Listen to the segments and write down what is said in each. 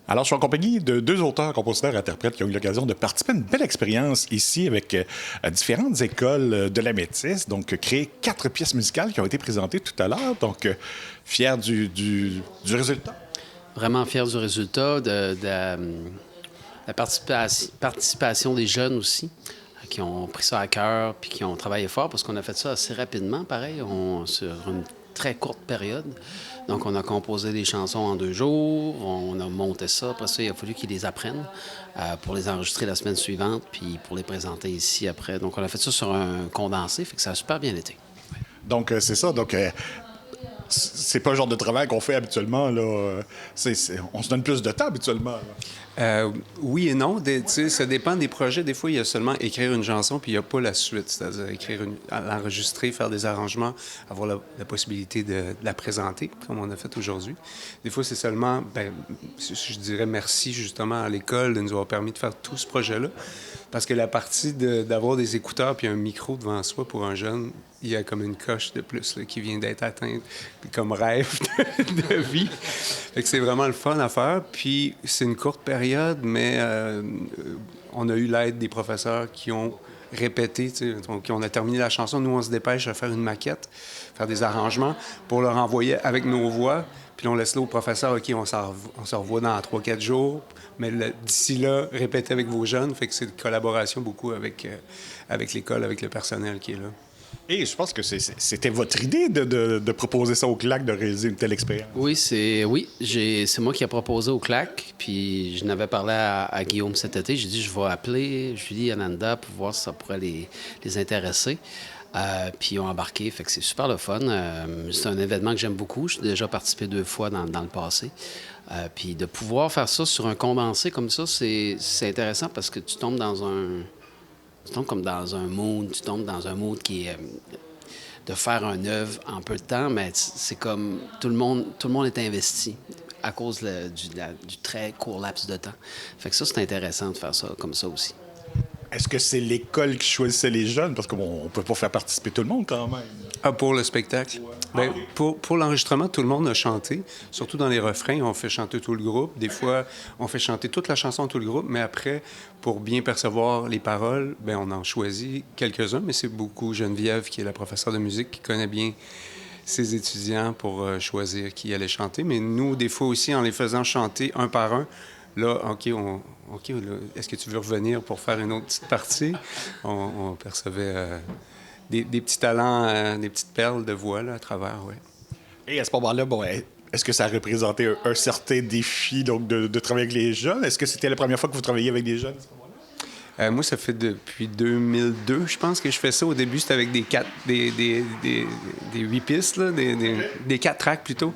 Alors, je suis en compagnie de deux auteurs, compositeurs, interprètes qui ont eu l'occasion de participer à une belle expérience ici avec différentes écoles de la Métis. Donc, créer 4 pièces musicales qui ont été présentées tout à l'heure. Donc, fier du résultat. Vraiment fier du résultat, de la participation des jeunes aussi, qui ont pris ça à cœur puis qui ont travaillé fort parce qu'on a fait ça assez rapidement, pareil, sur une très courte période. Donc, on a composé des chansons en 2 jours, on a monté ça. Après ça, il a fallu qu'ils les apprennent pour les enregistrer la semaine suivante puis pour les présenter ici après. Donc, on a fait ça sur un condensé, fait que ça a super bien été. Donc, c'est ça. Donc, c'est pas le genre de travail qu'on fait habituellement, là. On se donne plus de temps habituellement, là. Oui et non. Ça dépend des projets. Des fois, il y a seulement écrire une chanson, puis il n'y a pas la suite. C'est-à-dire l'enregistrer, faire des arrangements, avoir la possibilité de la présenter, comme on a fait aujourd'hui. Des fois, c'est seulement, je dirais merci justement à l'école de nous avoir permis de faire tout ce projet-là. Parce que la partie d'avoir des écouteurs puis un micro devant soi pour un jeune, il y a comme une coche de plus là, qui vient d'être atteinte comme rêve de vie. Fait que c'est vraiment le fun à faire. Puis c'est une courte période, mais on a eu l'aide des professeurs qui ont répété. Donc, on a terminé la chanson. Nous, on se dépêche à faire une maquette, faire des arrangements pour leur envoyer avec nos voix. Puis là, on laisse là au professeur, OK, on se revoit dans 3-4 jours. Mais d'ici là, répétez avec vos jeunes. Fait que c'est une collaboration beaucoup avec l'école, avec le personnel qui est là. Et je pense que c'était votre idée de proposer ça au CLAC, de réaliser une telle expérience. Oui, c'est moi qui ai proposé au CLAC, puis je n'avais parlé à Guillaume cet été. J'ai dit, je vais appeler Julie et Ananda pour voir si ça pourrait les intéresser. Puis ils ont embarqué, fait que c'est super le fun. C'est un événement que j'aime beaucoup. J'ai déjà participé 2 fois dans le passé. Puis de pouvoir faire ça sur un condensé comme ça, c'est intéressant parce que tu tombes comme dans un mood, qui est de faire un œuvre en peu de temps, mais c'est comme tout le monde est investi à cause du très court laps de temps. Fait que ça, c'est intéressant de faire ça comme ça aussi. Est-ce que c'est l'école qui choisissait les jeunes? Parce qu'on ne peut pas faire participer tout le monde quand même. Ah, pour le spectacle? Ouais. Pour l'enregistrement, tout le monde a chanté. Surtout dans les refrains, on fait chanter tout le groupe. Des fois, on fait chanter toute la chanson, tout le groupe. Mais après, pour bien percevoir les paroles, on en choisit quelques-uns. Mais c'est beaucoup Geneviève, qui est la professeure de musique, qui connaît bien ses étudiants pour choisir qui allait chanter. Mais nous, des fois aussi, en les faisant chanter un par un, là, OK, là, est-ce que tu veux revenir pour faire une autre petite partie? On percevait des petits talents, des petites perles de voix là, à travers, oui. Et à ce moment-là, est-ce que ça a représenté un certain défi donc, de travailler avec les jeunes? Est-ce que c'était la première fois que vous travailliez avec des jeunes à ce moment-là? Moi, ça fait depuis 2002, je pense que je fais ça. Au début, c'était avec des 8 pistes, là, des 4 tracks plutôt.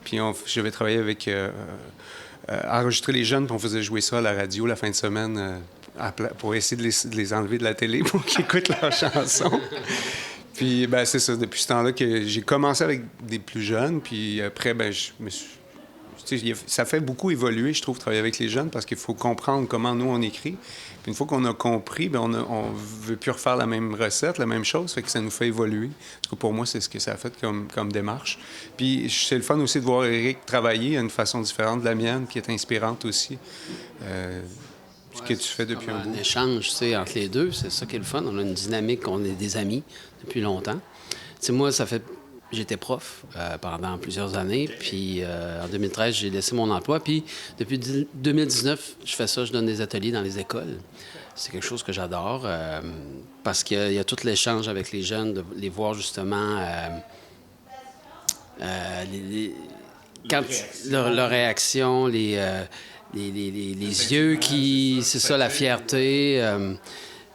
Puis je vais travailler avec... enregistrer les jeunes, puis on faisait jouer ça à la radio la fin de semaine pour essayer de les enlever de la télé pour qu'ils écoutent leurs chansons. Puis, c'est ça, depuis ce temps-là que j'ai commencé avec des plus jeunes, puis après, je me suis... Ça fait beaucoup évoluer, je trouve, travailler avec les jeunes, parce qu'il faut comprendre comment nous, on écrit. Puis une fois qu'on a compris, on ne veut plus refaire la même recette, la même chose, fait que ça nous fait évoluer. En tout cas, pour moi, c'est ce que ça a fait comme démarche. Puis c'est le fun aussi de voir Éric travailler d'une façon différente de la mienne, qui est inspirante aussi. Ce que tu fais depuis un bout. Un échange, entre les deux, c'est ça qui est le fun. On a une dynamique, on est des amis depuis longtemps. Moi, j'étais prof pendant plusieurs années, puis en 2013, j'ai laissé mon emploi, puis depuis 2019, je fais ça, je donne des ateliers dans les écoles. C'est quelque chose que j'adore, parce qu'il y a tout l'échange avec les jeunes, de les voir justement, leur réaction, les yeux qui... C'est ça, la fierté,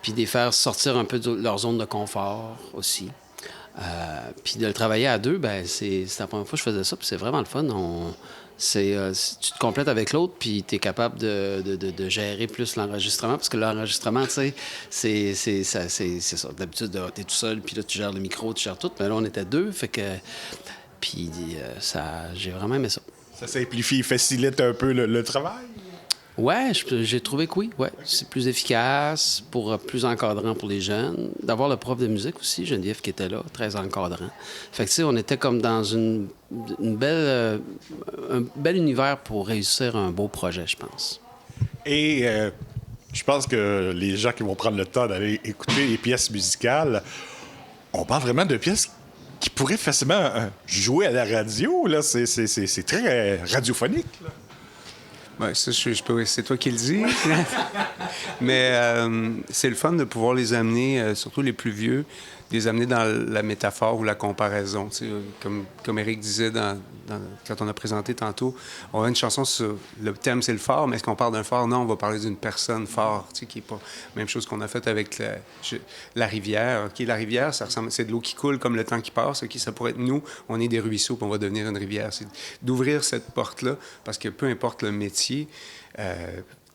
puis de les faire sortir un peu de leur zone de confort aussi. Puis de le travailler à 2, c'est la première fois que je faisais ça, puis c'est vraiment le fun. Tu te complètes avec l'autre, puis tu es capable de gérer plus l'enregistrement, parce que l'enregistrement, c'est ça. D'habitude, tu es tout seul, puis là, tu gères le micro, tu gères tout, mais là, on était 2, fait que... Puis j'ai vraiment aimé ça. Ça simplifie et facilite un peu le travail? Ouais, j'ai trouvé que oui. Ouais. C'est plus efficace, plus encadrant pour les jeunes. D'avoir le prof de musique aussi, Geneviève, qui était là, très encadrant. Fait que, on était comme dans une un bel univers pour réussir un beau projet, je pense. Et je pense que les gens qui vont prendre le temps d'aller écouter les pièces musicales, on parle vraiment de pièces qui pourraient facilement jouer à la radio. Là. C'est très radiophonique. Là. Ouais, ça, c'est toi qui le dis. Mais c'est le fun de pouvoir les amener, surtout les plus vieux, les amener dans la métaphore ou la comparaison. Tu sais, comme Éric disait quand on a présenté tantôt, on a une chanson sur le thème, c'est le phare, mais est-ce qu'on parle d'un phare? Non, on va parler d'une personne phare, tu sais, qui n'est pas la même chose qu'on a fait avec la rivière. OK, la rivière, ça ressemble, c'est de l'eau qui coule comme le temps qui passe. OK, ça pourrait être nous, on est des ruisseaux, puis on va devenir une rivière. C'est d'ouvrir cette porte-là, parce que peu importe le métier,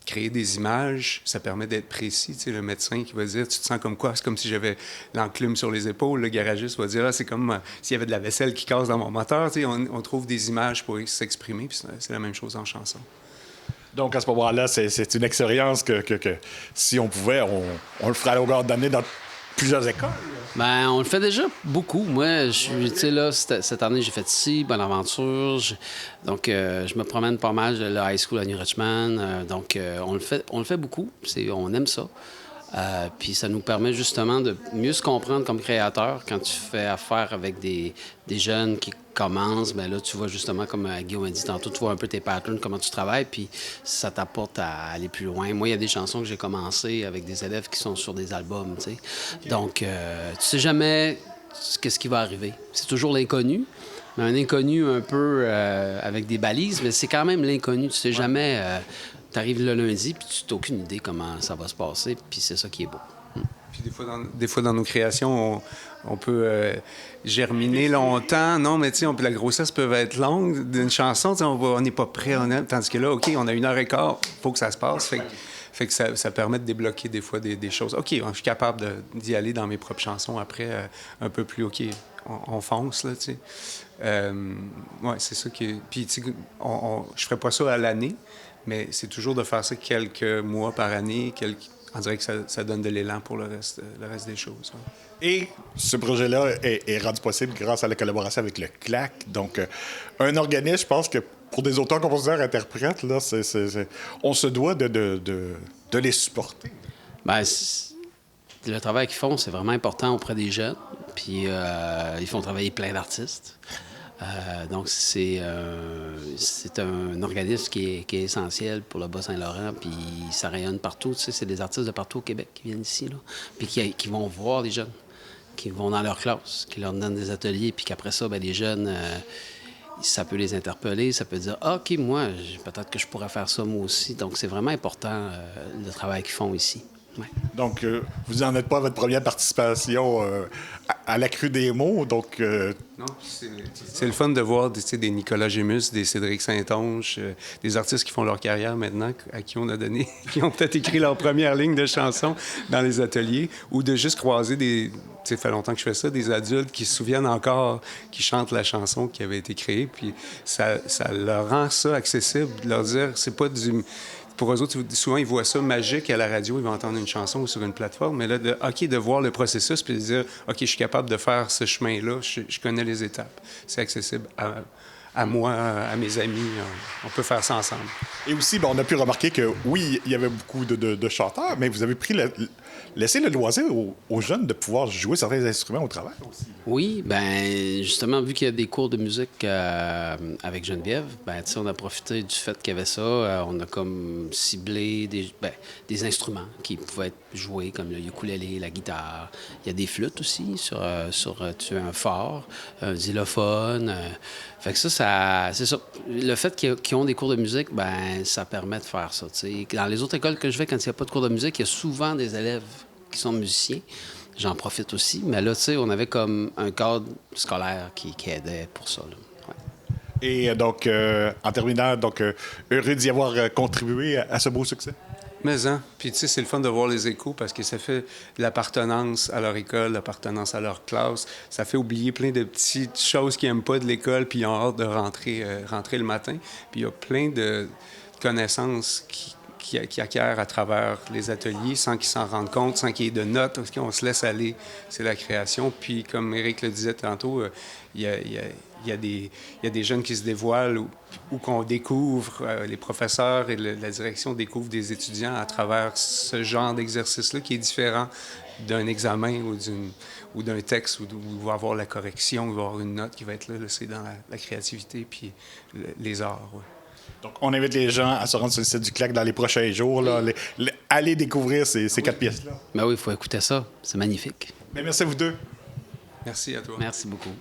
créer des images, ça permet d'être précis. Tu sais, le médecin qui va dire, tu te sens comme quoi? C'est comme si j'avais l'enclume sur les épaules. Le garagiste va dire, c'est comme s'il y avait de la vaisselle qui casse dans mon moteur. Tu sais, on trouve des images pour s'exprimer, puis c'est la même chose en chanson. Donc, à ce moment-là, c'est une expérience que si on pouvait, on le ferait à longueur d'année dans plusieurs écoles. Ben, on le fait déjà beaucoup. Moi, tu sais, là, cette année, j'ai fait ici, Bonaventure. Donc, je me promène pas mal de la high school à New Richmond. Donc, on le fait beaucoup. On aime ça. Puis ça nous permet justement de mieux se comprendre comme créateur quand tu fais affaire avec des jeunes qui commencent. Bien là, tu vois justement, comme Guillaume a dit tantôt, tu vois un peu tes patterns, comment tu travailles, puis ça t'apporte à aller plus loin. Moi, il y a des chansons que j'ai commencées avec des élèves qui sont sur des albums, tu sais. Okay. Donc, tu sais jamais qu'est-ce qui va arriver. C'est toujours l'inconnu, mais un inconnu un peu avec des balises, mais c'est quand même l'inconnu. Tu sais jamais... Tu arrives le lundi, puis tu n'as aucune idée comment ça va se passer, puis c'est ça qui est beau. Puis des fois, dans nos créations, on peut germiner longtemps. Non, mais tu sais, la grossesse peut être longue d'une chanson. On n'est pas prêt, tandis que là, OK, on a 1h15, il faut que ça se passe. Fait que ça permet de débloquer des fois des choses. OK, je suis capable d'y aller dans mes propres chansons après, un peu plus, OK, on fonce, là, tu sais. Ouais, c'est ça qui est... Puis, tu sais, je ferais pas ça à l'année, mais c'est toujours de faire ça quelques mois par année. On dirait que ça donne de l'élan pour le reste des choses. Ouais. Et ce projet-là est rendu possible grâce à la collaboration avec le CLAC. Donc, un organisme, je pense que pour des auteurs, compositeurs, interprètes, là, on se doit de les supporter. Bien, le travail qu'ils font, c'est vraiment important auprès des jeunes. Puis, ils font travailler plein d'artistes. Donc, c'est un organisme qui est essentiel pour le Bas-Saint-Laurent, puis ça rayonne partout. Tu sais, c'est des artistes de partout au Québec qui viennent ici, là, puis qui vont voir les jeunes, qui vont dans leur classe, qui leur donnent des ateliers, puis qu'après ça, bien, les jeunes, ça peut les interpeller, ça peut dire « Ah, OK, moi, peut-être que je pourrais faire ça moi aussi. » Donc, c'est vraiment important, le travail qu'ils font ici. Ouais. Donc, vous n'en êtes pas à votre première participation à la Crue des mots, donc... Non, c'est le fun de voir des Nicolas Gémus, des Cédric Saint-Onge, des artistes qui font leur carrière maintenant, à qui on a donné, qui ont peut-être écrit leur première ligne de chanson dans les ateliers, ou de juste croiser ça fait longtemps que je fais ça, des adultes qui se souviennent encore, qui chantent la chanson qui avait été créée, puis ça leur rend ça accessible, de leur dire, c'est pas du... Pour eux autres, souvent, ils voient ça magique à la radio, ils vont entendre une chanson ou sur une plateforme, mais là, de voir le processus, puis de dire, OK, je suis capable de faire ce chemin-là, je connais les étapes. C'est accessible à moi, à mes amis, on peut faire ça ensemble. Et aussi, on a pu remarquer que, oui, il y avait beaucoup de chanteurs, mais vous avez laissé le loisir aux jeunes de pouvoir jouer certains instruments au travail aussi. Oui, bien, justement, vu qu'il y a des cours de musique avec Geneviève, bien, tu sais, on a profité du fait qu'il y avait ça. On a comme ciblé des instruments qui pouvaient être joués, comme le ukulélé, la guitare. Il y a des flûtes aussi tu as un fort, un xylophone. Fait que ça, c'est ça. Le fait qu'ils ont des cours de musique, ben ça permet de faire ça. T'sais. Dans les autres écoles que je vais, quand il n'y a pas de cours de musique, il y a souvent des élèves qui sont musiciens. J'en profite aussi. Mais là, tu sais, on avait comme un cadre scolaire qui aidait pour ça. Là. Ouais. Et donc, en terminant, heureux d'y avoir contribué à ce beau succès. Mais, hein? Puis, tu sais, c'est le fun de voir les échos parce que ça fait l'appartenance à leur école, l'appartenance à leur classe. Ça fait oublier plein de petites choses qu'ils n'aiment pas de l'école, puis ils ont hâte de rentrer le matin. Puis, il y a plein de connaissances qui acquièrent à travers les ateliers sans qu'ils s'en rendent compte, sans qu'il y ait de notes, parce qu'on se laisse aller. C'est la création. Puis, comme Éric le disait tantôt, il y il y a des jeunes qui se dévoilent ou qu'on découvre, les professeurs et la direction découvrent des étudiants à travers ce genre d'exercice-là qui est différent d'un examen ou d'un texte où il va y avoir la correction, il va y avoir une note qui va être là c'est dans la créativité puis les arts. Ouais. Donc, on invite les gens à se rendre sur le site du CLAC dans les prochains jours, là, aller découvrir ces 4 pièces-là. Ben oui, il faut écouter ça. C'est magnifique. Bien, merci à vous deux. Merci à toi. Merci beaucoup.